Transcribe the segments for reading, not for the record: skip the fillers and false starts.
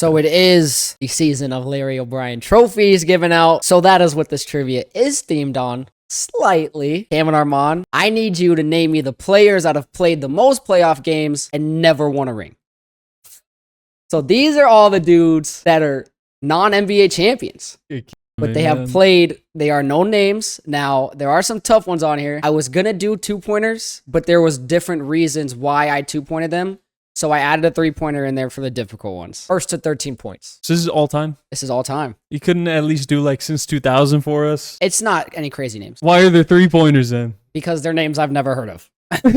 So it is the season of Larry O'Brien trophies given out. So that is what this trivia is themed on. Slightly. Cam and Arman, I need you to name me the players that have played the most playoff games and never won a ring. So these are all the dudes that are non-NBA champions. But they have played, they are known names. Now, there are some tough ones on here. I was going to do 2-pointers, but there was different reasons why I 2-pointed them. So I added a 3-pointer in there for the difficult ones. First to 13 points. So this is all time? This is all time. You couldn't at least do like since 2000 for us? It's not any crazy names. Why are there 3-pointers then? Because they're names I've never heard of.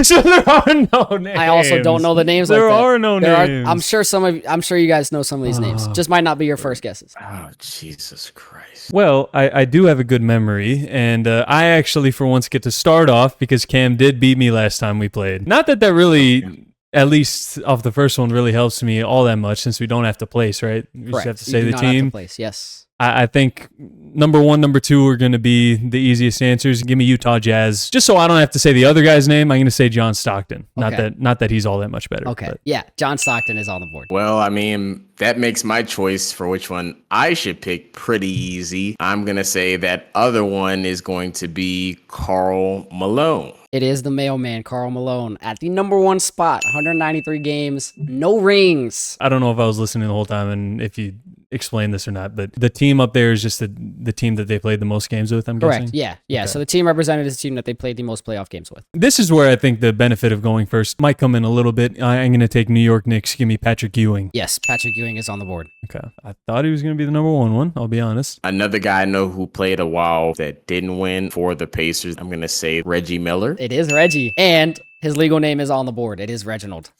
So there are no names. I also don't know the names. There like that. are no names. I'm sure you guys know some of these names. Just might not be your first guesses. Oh, Jesus Christ. Well, I do have a good memory, and I actually for once get to start off because Cam did beat me last time we played. Not that really, at least off the first one, really helps me all that much since we don't have to place, right? We just have to say the team. Yes. I think number 1, number 2 are going to be the easiest answers. Give me Utah Jazz. Just so I don't have to say the other guy's name, I'm going to say John Stockton. Okay. Not that he's all that much better. Okay. But. Yeah, John Stockton is on the board. Well, I mean, that makes my choice for which one I should pick pretty easy. I'm going to say that other one is going to be Karl Malone. It is the mailman, Karl Malone, at the number 1 spot. 193 games, no rings. I don't know if I was listening the whole time and if you explained this or not, but the team up there is just the team that they played the most games with, I'm guessing? Correct, yeah. Okay. So the team represented is the team that they played the most playoff games with. This is where I think the benefit of going first might come in a little bit. I'm going to take New York Knicks. Give me Patrick Ewing. Yes, Patrick Ewing is on the board. Okay. I thought he was going to be the number 1, I'll be honest. Another guy I know who played a while that didn't win for the Pacers, I'm going to say Reggie Miller. It is Reggie, and his legal name is on the board. It is Reginald.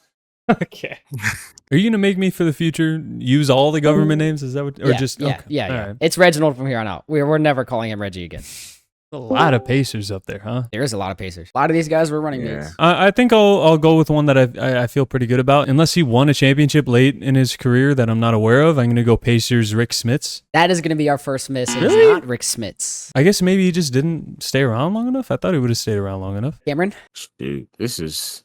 Okay. Are you going to make me for the future use all the government names? Is that what, or yeah, just, yeah, okay. yeah. Right. It's Reginald from here on out. We're never calling him Reggie again. A lot of Pacers up there, huh? There is a lot of Pacers. A lot of these guys were running mates. I think I'll go with one that I feel pretty good about. Unless he won a championship late in his career that I'm not aware of, I'm going to go Pacers Rick Smits. That is going to be our first miss. It's Really? not Rick Smits. I guess maybe he just didn't stay around long enough. I thought he would have stayed around long enough. Cameron? Dude, this is...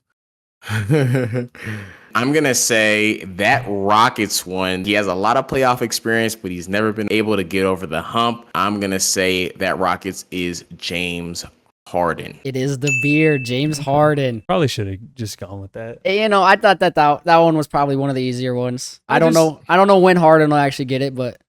I'm going to say that Rockets one, he has a lot of playoff experience, but he's never been able to get over the hump. I'm going to say that Rockets is James Harden. It is the beard, James Harden. Probably should have just gone with that. You know, I thought that one was probably one of the easier ones. I don't know when Harden will actually get it, but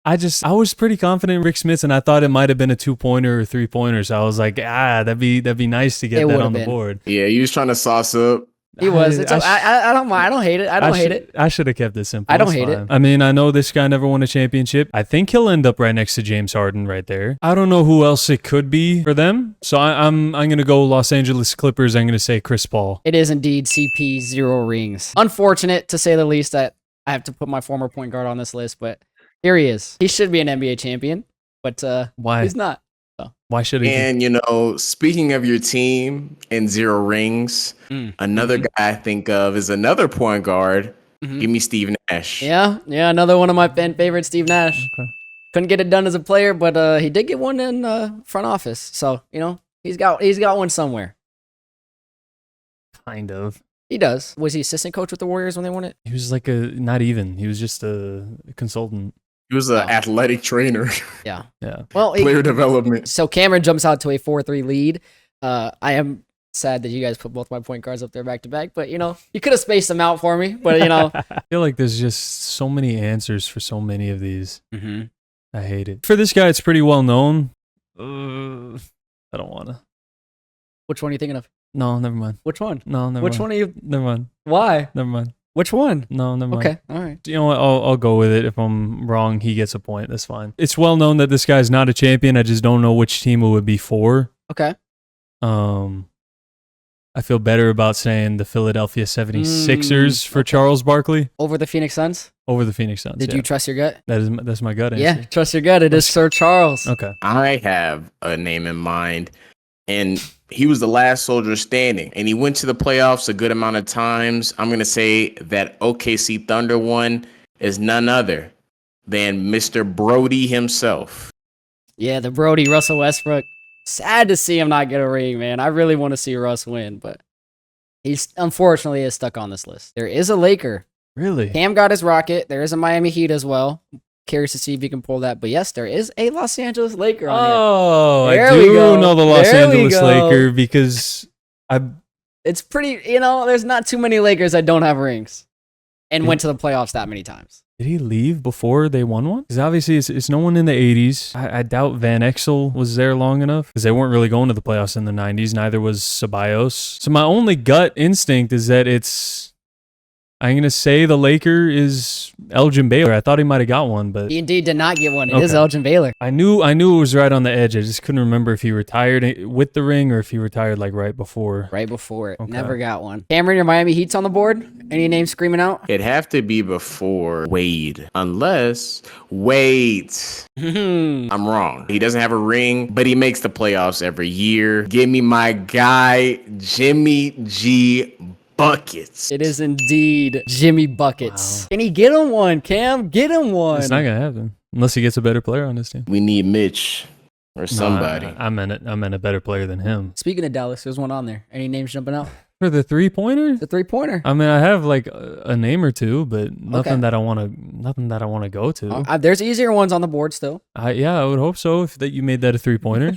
I was pretty confident in Rick Smits, and I thought it might have been a 2-pointer or 3-pointer. So I was like, that'd be nice to get that on the board. Yeah, he was trying to sauce up. He was. I don't mind. I don't hate it. I don't hate it. I should have kept it simple. I don't hate it. I mean, I know this guy never won a championship. I think he'll end up right next to James Harden right there. I don't know who else it could be for them. So I'm going to go Los Angeles Clippers. I'm going to say Chris Paul. It is indeed CP, 0 rings. Unfortunate, to say the least, that I have to put my former point guard on this list, but here he is. He should be an NBA champion, but why? He's not. So. Why should he? And, you know, speaking of your team and 0 rings, another guy I think of is another point guard. Give me Steve Nash. Yeah, another one of my fan favorites, Steve Nash. Okay. Couldn't get it done as a player, but he did get one in front office. So, you know, he's got one somewhere. Kind of. He does. Was he assistant coach with the Warriors when they won it? He was like not even. He was just a consultant. He was an athletic trainer. Yeah. Well, player development. So Cameron jumps out to a 4-3 lead. I am sad that you guys put both my point guards up there back to back, but you know, you could have spaced them out for me, but you know. I feel like there's just so many answers for so many of these. I hate it. For this guy, it's pretty well known. I don't want to. Which one are you thinking of? No, never mind. Which one? No, never mind. Which one are you? Never mind. Why? Never mind. Which one? No, never mind. Okay, all right. You know what? I'll go with it. If I'm wrong, he gets a point. That's fine. It's well known that this guy's not a champion. I just don't know which team it would be for. Okay. I feel better about saying the Philadelphia 76ers for Charles Barkley. Over the Phoenix Suns? Over the Phoenix Suns. Did you trust your gut? That's my gut answer. Yeah, trust your gut. It is Sir Charles. Okay. I have a name in mind, and he was the last soldier standing, and he went to the playoffs a good amount of times. I'm going to say that OKC Thunder one is none other than Mr. Brody himself. Yeah, the Brody, Russell Westbrook. Sad to see him not get a ring, man. I really want to see Russ win, but he's unfortunately is stuck on this list. There is a Laker Really? Cam got his Rocket. There is a Miami Heat as well. Curious to see if you can pull that. But yes, there is a Los Angeles Laker on here. Oh, There I we do go. know the Los There we Angeles go. Laker because It's pretty, there's not too many Lakers that don't have rings and went to the playoffs that many times. did he leave before they won one? Because obviously it's no one in the 80s. I doubt Van Exel was there long enough because they weren't really going to the playoffs in the 90s. Neither was Ceballos. So my only gut instinct is that I'm going to say the Laker is Elgin Baylor. I thought he might have got one, but He indeed did not get one. It is Okay. Elgin Baylor. I knew it was right on the edge. I just couldn't remember if he retired with the ring or if he retired like right before. Right before it. Okay. Never got one. Cameron, your Miami Heat's on the board? Any names screaming out? It'd have to be before Wade. Unless, wait, I'm wrong. He doesn't have a ring, but he makes the playoffs every year. Give me my guy, Jimmy G. Buckets. It is indeed Jimmy Buckets. Wow. Can he get him one, Cam? Get him one. It's not going to happen unless he gets a better player on this team. We need Mitch or No, somebody. I meant a better player than him. Speaking of Dallas, there's one on there. Any names jumping out? For the 3-pointer? The three-pointer. I mean, I have like a name or two, but nothing that I want to go to. There's easier ones on the board still. Yeah, I would hope so if that you made that a 3-pointer.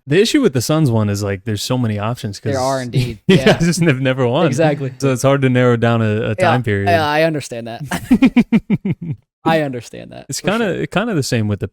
The issue with the Suns one is like there's so many options. There are indeed. You Yeah, guys just have never won. Exactly. So it's hard to narrow down a time period. Yeah, I understand that. I understand that. It's for kind sure. of the same with the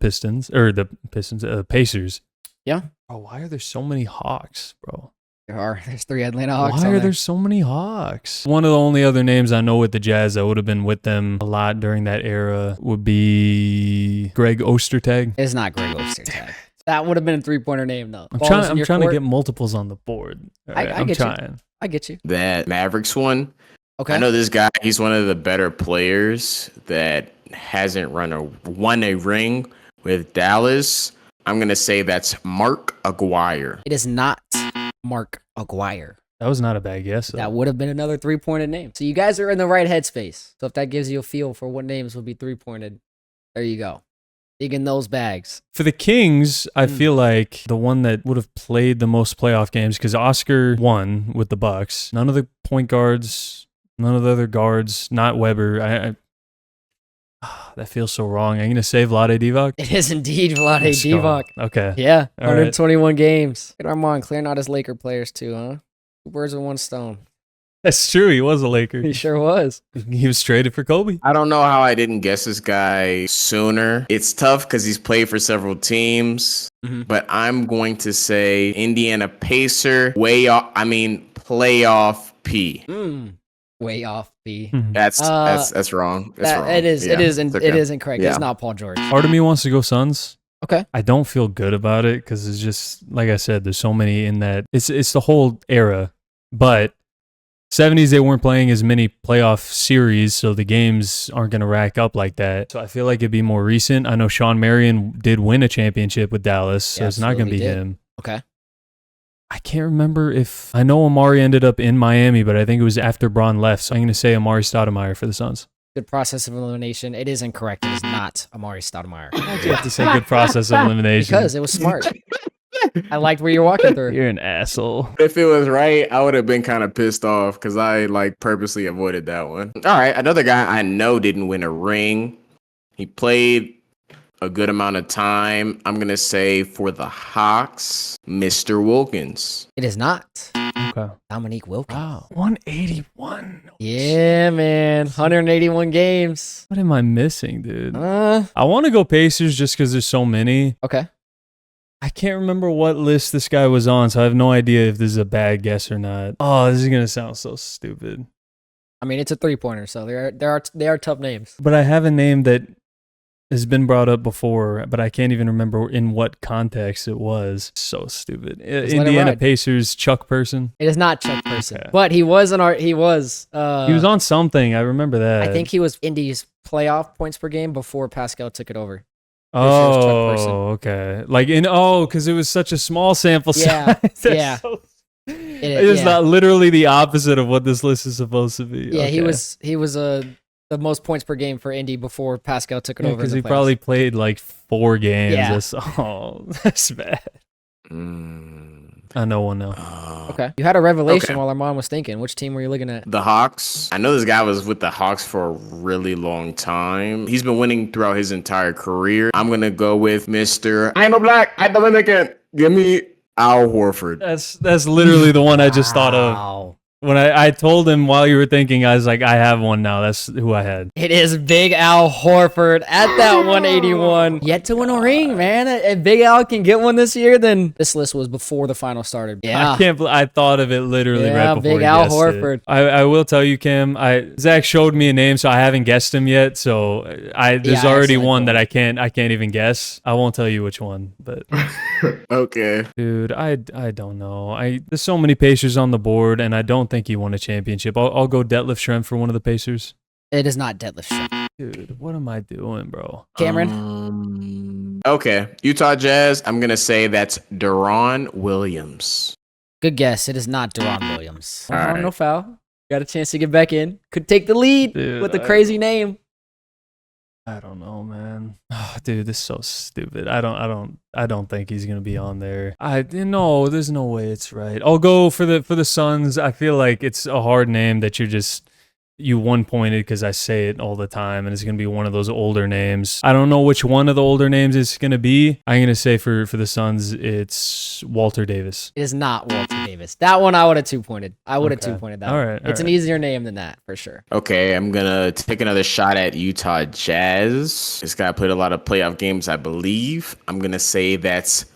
Pacers. Yeah. Bro, why are there so many Hawks, bro? There's 3 Atlanta Hawks Why on are there. there so many Hawks? One of the only other names I know with the Jazz that would have been with them a lot during that era would be Greg Ostertag. It's not Greg Ostertag. That would have been a three-pointer name, though. I'm Ball's in trying your to court. get multiples on the board. All right, I I'm get you. trying. I get you. That Mavericks one. Okay. I know this guy. He's one of the better players that hasn't won a ring with Dallas. I'm going to say that's Mark Aguirre. It is not Mark Aguirre. That was not a bad guess. Though. That would have been another three-pointed name. So you guys are in the right headspace. So if that gives you a feel for what names would be three-pointed, there you go. Digging those bags. For the Kings, I feel like the one that would have played the most playoff games because Oscar won with the Bucks. None of the point guards, none of the other guards, not Weber. That feels so wrong. I'm going to say Vlade Divac. It is indeed Vlade Let's go. Divac. Okay. Yeah, All right. 121 games. Get Arman clearing out his Laker players too, huh? 2 birds with 1 stone. That's true. He was a Laker. He sure was. He was traded for Kobe. I don't know how I didn't guess this guy sooner. It's tough because he's played for several teams, but I'm going to say Indiana Pacer, playoff P. Way off B. That's wrong. That's wrong. It is. Yeah, It is. it's It okay. is incorrect. Yeah. It's not Paul George. Part of me wants to go Suns. Okay. I don't feel good about it because it's just like I said. There's so many in that. It's the whole era, but 70s they weren't playing as many playoff series, so the games aren't going to rack up like that. So I feel like it'd be more recent. I know Sean Marion did win a championship with Dallas, so Yeah, it's not going to be absolutely did. him. Okay. I can't remember if I know Amari ended up in Miami, but I think it was after Braun left. So I'm going to say Amari Stoudemire for the Suns. Good process of elimination. It is incorrect. It is not Amari Stoudemire. You have to say good process of elimination. Because it was smart. I liked where you're walking through. You're an asshole. If it was right, I would have been kind of pissed off because I purposely avoided that one. All right, another guy I know didn't win a ring. He played a good amount of time. I'm gonna say for the Hawks, Mr. Wilkins. It is not Okay. Dominique Wilkins. Wow. 181. Yeah, man. 181 games. What am I missing, dude? I want to go Pacers just because there's so many. Okay. I can't remember what list this guy was on, so I have no idea if this is a bad guess or not. Oh, this is going to sound so stupid. I mean, it's a three-pointer, so they are tough names. But I have a name that has been brought up before, but I can't even remember in what context it was. So stupid. let it Indiana ride. Pacers, Chuck Person. It is not Chuck Person, Okay. but he was He was on something. I remember that. I think he was Indy's playoff points per game before Pascal took it over. Pretty sure it was Chuck Person. Oh, okay. Because it was such a small sample Yeah, size. That's yeah. so- It it's yeah. not literally the opposite of what this list is supposed to be. Yeah, he Okay. was the most points per game for Indy before Pascal took it over. Because in he the playoffs. probably played like 4 games. Yeah. That's bad. I know one now. Okay. You had a revelation Okay. while Arman was thinking. Which team were you looking at? The Hawks. I know this guy was with the Hawks for a really long time. He's been winning throughout his entire career. I'm going to go with Mr. I am a black. I'm Dominican. Give me Al Horford. That's literally the one I just thought of. Wow. When I told him while you were thinking, I was like, I have one now. That's who I had. It is Big Al Horford at that 181. Yet to win a ring, man. If Big Al can get one this year, then this list was before the final started. Yeah. I can't believe I thought of it literally right before Big you Al guessed Horford. it. I will tell you, Cam. Zach showed me a name, so I haven't guessed him yet. So there's already one that I can't even guess. I won't tell you which one, but Okay. dude, I don't know. There's so many Pacers on the board, and I don't think he won a championship. I'll go Detlef Schrempf for one of the Pacers. It is not Detlef Schrempf. Dude, what am I doing, bro? Cameron? Okay. Utah Jazz. I'm going to say that's Deron Williams. Good guess. It is not Deron Williams. All right. No foul. Got a chance to get back in. Could take the lead Dude, with a crazy name. I don't know, man. Oh, dude, this is so stupid. I don't think he's gonna be on there. There's no way it's right. I'll go for the Suns. I feel like it's a hard name that you one-pointed because I say it all the time, and it's going to be one of those older names. I don't know which one of the older names it's going to be. I'm going to say for the Suns, it's Walter Davis. It is not Walter Davis. That one I would have two-pointed. I would have Okay. two-pointed that All one. right, It's an easier name than that, for sure. Okay, I'm going to take another shot at Utah Jazz. This guy played a lot of playoff games, I believe. I'm going to say that's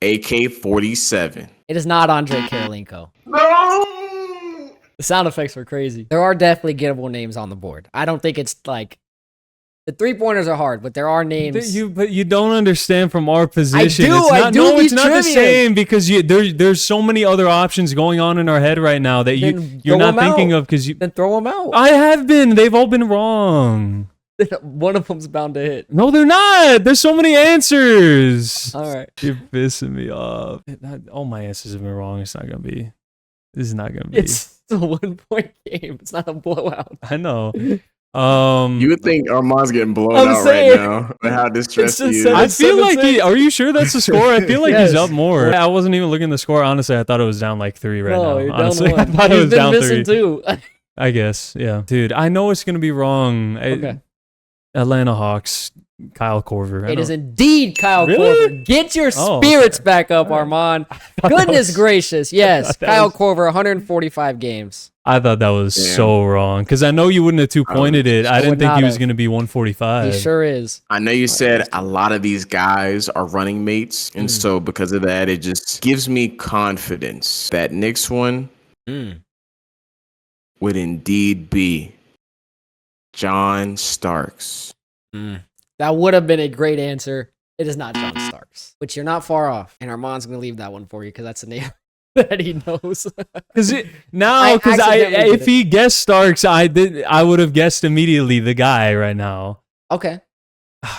AK-47. It is not Andre Karolinko. No! The sound effects were crazy. There are definitely gettable names on the board. I don't think it's like... The three-pointers are hard, but there are names... But you don't understand from our position. I do. It's not, no, it's not trivia. the same because there's so many other options going on in our head right now that you're not thinking of because you. Then throw them out. I have been. They've all been wrong. One of them's bound to hit. No, they're not. There's so many answers. All right. You're pissing me off. All my answers have been wrong. It's not gonna be. This is not gonna be. It's a 1-point game. It's not a blowout. I know. You would think Arman's getting blown I'm out saying. right now. And how distressed just he is. said I feel like 7-6. are you sure that's the score? I feel like Yes. he's up more. I wasn't even looking at the score. Honestly, I thought it was down like 3 right now. You're Honestly, down I one. thought it He's was been down missing 3. too. I guess, yeah. Dude, I know it's going to be wrong. Okay. Atlanta Hawks, Kyle Korver. It is indeed Kyle Really? Korver. Get your Oh, spirits back up, Arman. Goodness gracious. Yes. thought that Kyle was- Korver, 145 games. I thought that was Damn. so wrong because I know you wouldn't have two-pointed it. I didn't would think not he was have. going to be 145. He sure is. I know you said a lot of these guys are running mates. And so because of that, it just gives me confidence that Knicks one would indeed be John Starks. That would have been a great answer. It is not John Starks, which you're not far off. And Arman's going to leave that one for you because that's a name that he knows. Because I accidentally did if he guessed Starks, I would have guessed immediately the guy right now. Okay.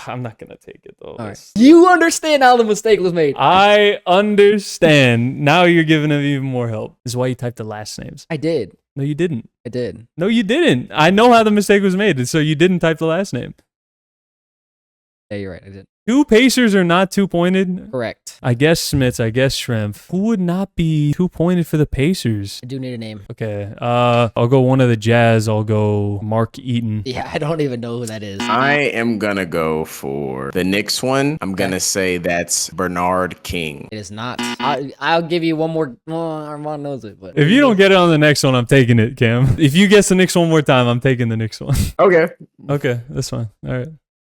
I'm not gonna take it though. All right. You understand how the mistake was made. I understand. Now you're giving him even more help. This is why you typed the last names. I did. No, you didn't. I did. No, you didn't. I know how the mistake was made, so you didn't type the last name. Yeah, you're right. I did. 2 Pacers are not two-pointed. Correct. I guess Smits, I guess Schrempf. Who would not be two-pointed for the Pacers? I do need a name. Okay, I'll go one of the Jazz. I'll go Mark Eaton. Yeah, I don't even know who that is. I am going to go for the Knicks one. I'm going to say that's Bernard King. It is not. I'll give you one more. Well, Arman knows it, but If you don't get it on the next one, I'm taking it, Cam. If you guess the Knicks one more time, I'm taking the Knicks one. Okay. Okay, that's fine. All right.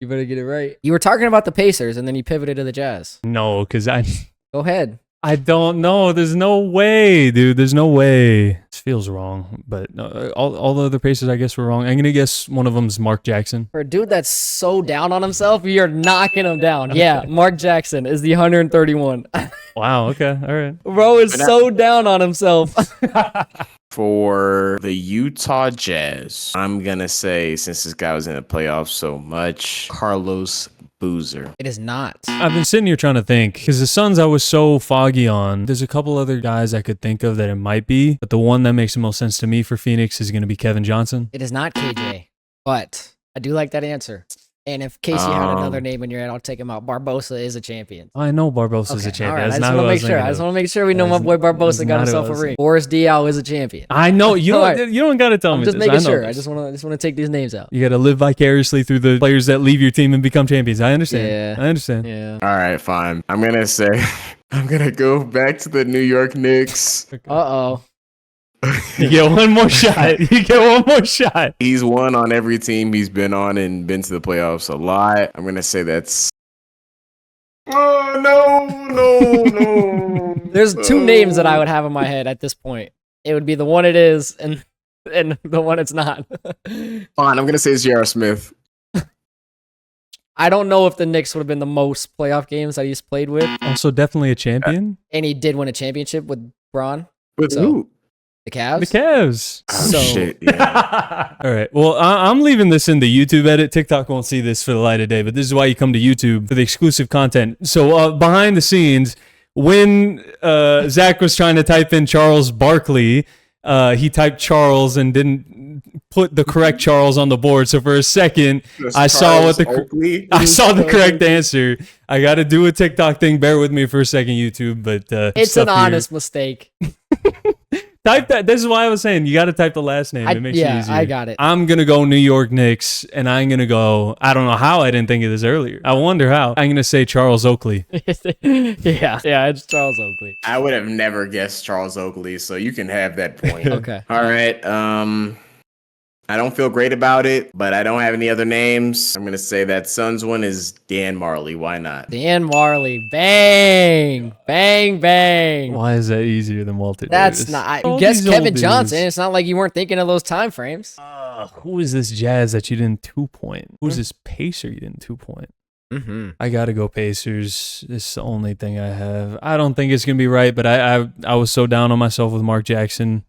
you better get it right. You were talking about the Pacers, and then you pivoted to the Jazz. No, because I Go ahead. don't know. There's no way, dude. There's no way. This feels wrong, but no, all the other Pacers, I guess, were wrong. I'm gonna guess one of them's Mark Jackson. For a dude that's so down on himself, you're knocking him down. Yeah, Mark Jackson is the 131. Wow. Okay. All right. Bro is so down on himself. For the Utah Jazz, I'm going to say, since this guy was in the playoffs so much, Carlos Boozer. It is not. I've been sitting here trying to think because the Suns I was so foggy on. There's a couple other guys I could think of that it might be, but the one that makes the most sense to me for Phoenix is going to be Kevin Johnson. It is not KJ, but I do like that answer. And if Casey had another name in your head, I'll take him out. Barbosa is a champion. I know Barbosa's a Okay, champion. all right. That's I not just what want to I make was sure. thinking I just of. want to make sure we know my That's boy Barbosa got not himself what I a was ring. thinking. Boris Diaw is a champion. I know you All don't. You don't got to tell I'm me. just this. making I know sure. this. I just want to take these names out. You got to live vicariously through the players that leave your team and become champions. I understand. Yeah. I understand. Yeah. All right, fine. I'm gonna say I'm gonna go back to the New York Knicks. Uh-oh. You get one more shot. You get one more shot. He's won on every team he's been on and been to the playoffs a lot. I'm gonna say that's. Oh no! There's two names that I would have in my head at this point. It would be the one it is and the one it's not. Fine, I'm gonna say J.R. Smith. I don't know if the Knicks would have been the most playoff games that he's played with, Also, definitely a champion. and he did win a championship with Braun, With So- who? the Cavs. The Cavs. Oh So- shit! Yeah. All right. Well, I'm leaving this in the YouTube edit. TikTok won't see this for the light of day, but this is why you come to YouTube for the exclusive content. So behind the scenes, when Zach was trying to type in Charles Barkley, he typed Charles and didn't put the correct Charles on the board. So for a second, I saw what the Oakley. I saw the correct answer. I got to do a TikTok thing. Bear with me for a second, YouTube. But It's an stuff here. honest mistake. Type that. This is why I was saying you got to type the last name. It makes it easier. I got it. I'm gonna go New York Knicks, and I'm gonna go. I don't know how I didn't think of this earlier. I wonder how. I'm gonna say Charles Oakley. yeah, it's Charles Oakley. I would have never guessed Charles Oakley, so you can have that point. Okay. All right. I don't feel great about it, but I don't have any other names. I'm gonna say that Suns one is Dan Marley. Why not? Dan Marley. Bang. Bang, bang. Why is that easier than Walter That's Davis? not. All Guess these old Kevin dudes. Johnson. It's not like you weren't thinking of those time frames. Who is this Jazz that you didn't 2-point? Who's this Pacer you didn't 2-point? Mm-hmm. I gotta go Pacers. This is the only thing I have. I don't think it's gonna be right, but I was so down on myself with Mark Jackson.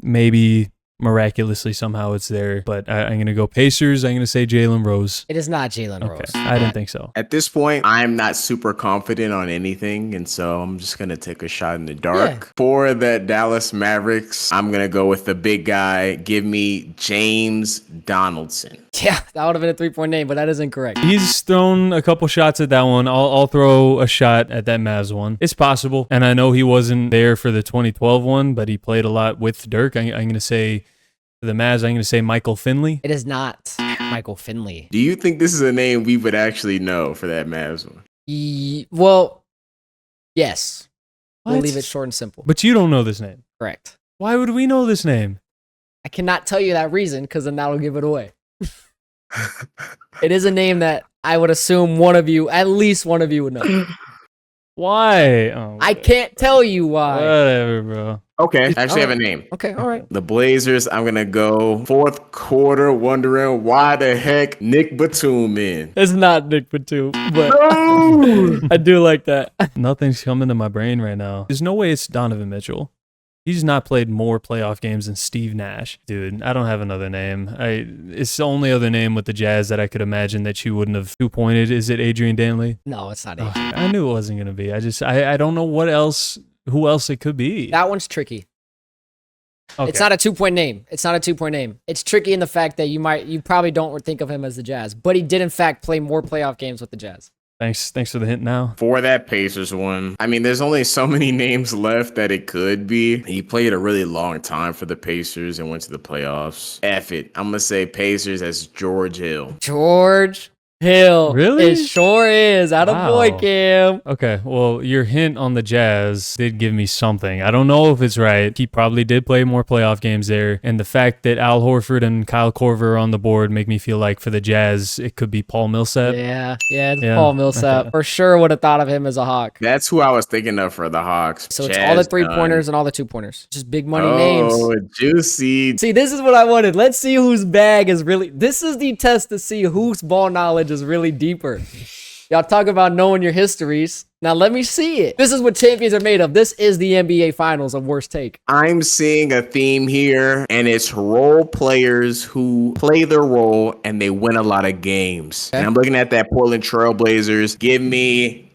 Maybe miraculously somehow it's there, but I'm gonna go Pacers. I'm gonna say Jalen Rose. It is not Jalen Okay, Rose. I didn't think so. At this point, I'm not super confident on anything, and so I'm just gonna take a shot in the dark. Yeah. For the Dallas Mavericks, I'm gonna go with the big guy. Give me James Donaldson. Yeah, that would have been a 3-point name, but that is incorrect. He's thrown a couple shots at that one. I'll throw a shot at that Mavs one. It's possible, and I know he wasn't there for the 2012 one, but he played a lot with Dirk. I'm gonna say for the Mavs. I'm gonna say Michael Finley. It is not Michael Finley. Do you think this is a name we would actually know for that Mavs one? Well, yes. We'll What? leave it short and simple. But you don't know this name. Correct. Why would we know this name? I cannot tell you that reason because then that'll give it away. It is a name that I would assume at least one of you would know. Why? Oh, I can't tell you why. Whatever, bro. Okay, I actually have a name. Okay, all right. The Blazers, I'm gonna go fourth quarter, wondering why the heck Nick Batum in. It's not Nick Batum, but No! I do like that. Nothing's coming to my brain right now. There's no way it's Donovan Mitchell. He's not played more playoff games than Steve Nash. Dude, I don't have another name. It's the only other name with the Jazz that I could imagine that you wouldn't have 2-pointed. Is it Adrian Danley? No, it's not Oh, Adrian. I knew it wasn't going to be. I don't know who else it could be. That one's tricky. Okay. It's not a 2-point name. It's not a 2-point name. It's tricky in the fact that you probably don't think of him as the Jazz, but he did in fact play more playoff games with the Jazz. Thanks for the hint now. For that Pacers one, I mean, there's only so many names left that it could be. He played a really long time for the Pacers and went to the playoffs. F it. I'm gonna say Pacers as George Hill. George Hill. Really? It sure is. Out of boy, Wow. Cam. Okay, well, your hint on the Jazz did give me something. I don't know if it's right. He probably did play more playoff games there. And the fact that Al Horford and Kyle Korver are on the board make me feel like for the Jazz, it could be Paul Millsap. Yeah, it's Yeah, Paul Millsap. okay. For sure would have thought of him as a Hawk. That's who I was thinking of for the Hawks. So it's all the Jazz 3-pointers and all the 2-pointers. Just big money names. Oh, juicy. See, this is what I wanted. Let's see whose bag is really... This is the test to see whose ball knowledge is really deeper. Y'all talk about knowing your histories. Now let me see it. This is what champions are made of. This is the NBA Finals of Worst Take. I'm seeing a theme here, and it's role players who play their role and they win a lot of games. Okay. And I'm looking at that Portland Trailblazers. Give me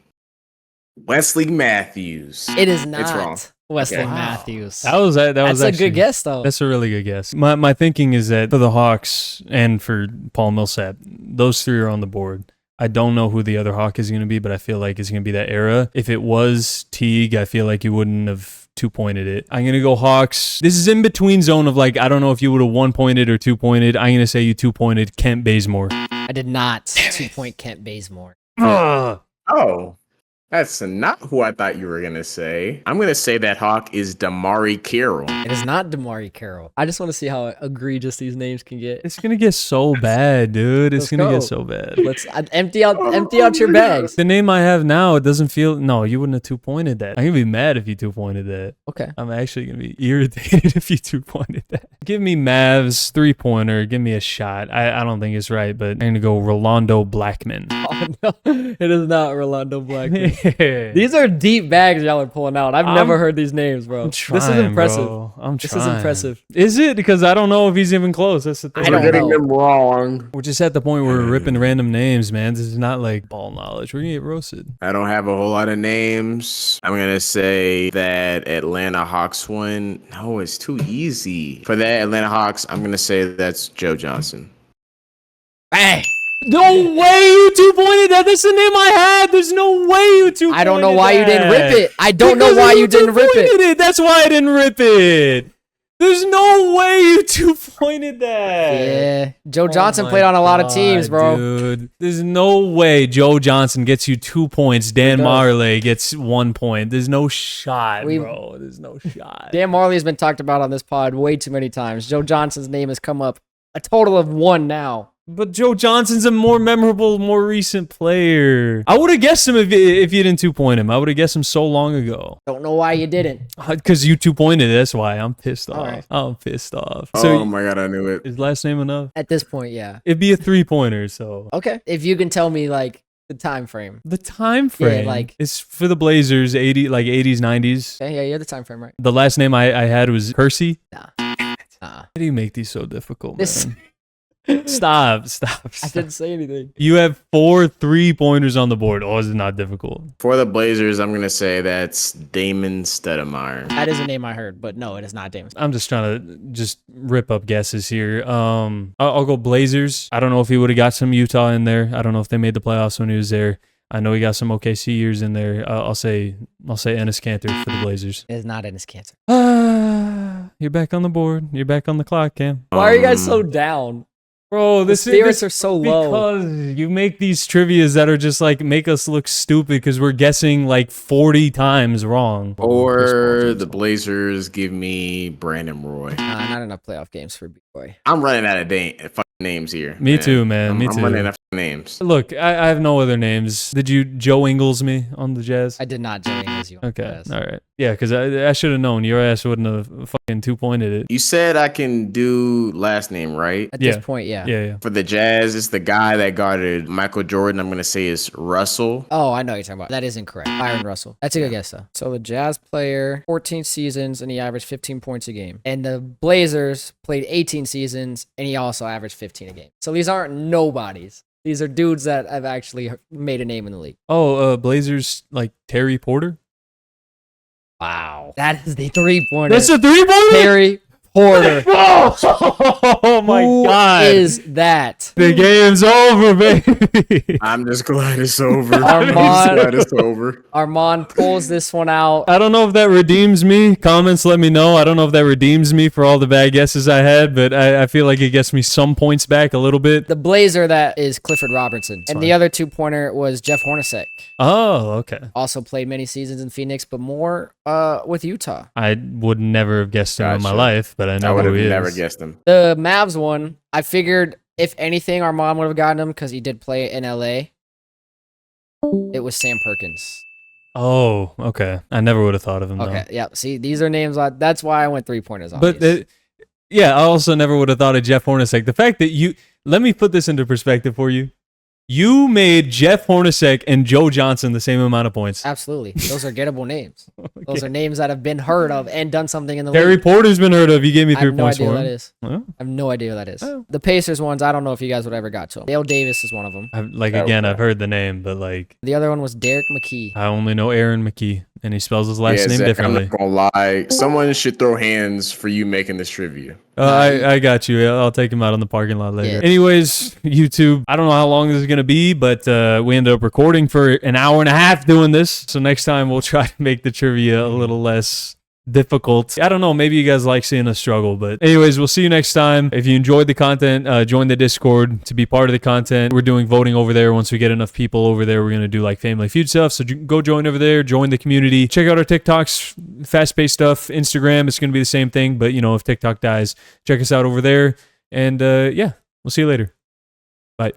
Wesley Matthews. It is It's wrong. not Wesley Okay. Matthews. That was That's a actually good guess, though. That's a really good guess. My thinking is that for the Hawks and for Paul Millsap, those three are on the board. I don't know who the other Hawk is going to be, but I feel like it's going to be that era. If it was Teague, I feel like you wouldn't have 2-pointed it. I'm going to go Hawks. This is in between zone of like, I don't know if you would have 1-pointed or 2-pointed. I'm going to say you 2-pointed Kent Bazemore. I did not 2-point Kent Bazemore. Oh, that's not who I thought you were going to say. I'm going to say that Hawk is Damari Carroll. It is not Damari Carroll. I just want to see how egregious these names can get. It's going to get so bad, dude. It's Let's going to go. get so bad. Let's empty out your bags. The name I have now, it doesn't feel... No, you wouldn't have 2-pointed that. I'm going to be mad if you 2-pointed that. Okay. I'm actually going to be irritated if you 2-pointed that. Give me Mavs 3-pointer. Give me a shot. I don't think it's right, but I'm going to go Rolando Blackman. Oh, no. It is not Rolando Blackman. These are deep bags y'all are pulling out. I've never heard these names, bro. This is impressive. Bro. This is impressive. Is it? Because I don't know if he's even close. That's the thing. I don't We're getting know. them wrong. We're just at the point where we're ripping random names, man. This is not like ball knowledge. We're going to get roasted. I don't have a whole lot of names. I'm going to say that Atlanta Hawks one. No, it's too easy. For that Atlanta Hawks, I'm going to say that's Joe Johnson. Hey, No way you 2-pointed that. That's the name I had. There's no way you 2-pointed I don't know why you didn't that. rip it. I don't know Because why you didn't rip 2-pointed it. That's why I didn't rip it. There's no way you 2-pointed that. Yeah, Joe Oh Johnson my played on a lot of teams, God, bro. Dude, there's no way Joe Johnson gets you 2 points. Dan does. Marley gets 1 point. There's no shot, We- bro. There's no shot. Dan Marley has been talked about on this pod way too many times. Joe Johnson's name has come up a total of 1 now. But Joe Johnson's a more memorable, more recent player. I would have guessed him if you didn't 2-point him. I would have guessed him so long ago. Don't know why you didn't. Because you 2-pointed. That's why I'm pissed off. All right. I'm pissed off. Oh So my God, I knew it. his last name enough? At this point, yeah. It'd be a 3-pointer. So Okay. If you can tell me like the time frame. the time frame, like- is for the Blazers, 80s, 90s. Okay, yeah, you have the time frame right. The last name I had was Percy. Nah. Why do you make these so difficult, This- man? Stop. I didn't say anything. You have 4 3-pointers on the board. Oh, is it not difficult? For the Blazers, I'm going to say that's Damon Stoudemire. That is a name I heard, but no, it is not James. I'm just trying to just rip up guesses here. I'll go Blazers. I don't know if he would have got some Utah in there. I don't know if they made the playoffs when he was there. I know he got some OKC years in there. I'll say Enes Kanter for the Blazers. It is not Enes Kanter. You're back on the board. You're back on the clock, Cam. Why are you guys so down? Bro, The this spirits is are so low. because you make these trivias that are just like make us look stupid because we're guessing like 40 times wrong. Or the Blazers give me Brandon Roy. Not enough playoff games for B-Boy. I'm running out of fucking names here. Me too, man. Me I'm too. running out of names. Look, I have no other names. Did you Joe Ingles me on the Jazz? I did not join as you. Okay, all right. Yeah, because I should have known. Your ass wouldn't have fucking 2-pointed it. You said I can do last name, right? At Yeah. this point, yeah. Yeah. For the Jazz, it's the guy that guarded Michael Jordan. I'm going to say is Russell. Oh, I know what you're talking about. That is incorrect. Byron Russell. That's a good guess, though. So the Jazz player, 14 seasons, and he averaged 15 points a game. And the Blazers played 18 seasons, and he also averaged 15 a game. So these aren't nobodies. These are dudes that have actually made a name in the league. Oh, Blazers like Terry Porter? Wow. That is the 3-pointer. That's a 3-pointer? Terry Porter. Oh my Who God. is that? The game's over, baby. I'm just glad it's over. Arman. I'm just glad it's over. Arman pulls this one out. I don't know if that redeems me. Comments, let me know. I don't know if that redeems me for all the bad guesses I had, but I feel like it gets me some points back a little bit. The Blazer that is Clifford Robertson. And the other 2-pointer was Jeff Hornacek. Oh, okay. Also played many seasons in Phoenix, but more with Utah. I would never have guessed him in my Gotcha. life, but I I know would who have he is. never guessed him. The Mavs one, I figured if anything, our mom would have gotten him because he did play in LA. It was Sam Perkins. Oh, okay. I never would have thought of him, Okay, yeah. See, these are names. That's why I went 3-pointers on though. But these. yeah, I also never would have thought of Jeff Hornacek. The fact that let me put this into perspective for you. You made Jeff Hornacek and Joe Johnson the same amount of points. Absolutely. Those are gettable names. Those are names that have been heard of and done something in the Terry league. Porter's been heard of. You gave me I 3 have no points idea for who that him. is. Well, I have no idea who that is. Oh. The Pacers ones, I don't know if you guys would ever got to them. Dale Davis is one of them. I've heard the name, but like The other one was Derek McKee. I only know Aaron McKee. and he spells his last name Zach, differently. I'm not gonna lie. Someone should throw hands for you making this trivia. I got you. I'll take him out on the parking lot later. Yeah. Anyways, YouTube, I don't know how long this is going to be, but we ended up recording for an hour and a half doing this. So next time we'll try to make the trivia a little less difficult. I don't know, maybe you guys like seeing us struggle, but anyways, we'll see you next time. If you enjoyed the content, join the Discord to be part of the content. We're doing voting over there. Once we get enough people over there, we're going to do like Family Feud stuff. So go join over there, join the community, check out our TikToks, fast-paced stuff. Instagram, it's going to be the same thing, but if TikTok dies, check us out over there. And yeah, we'll see you later. Bye.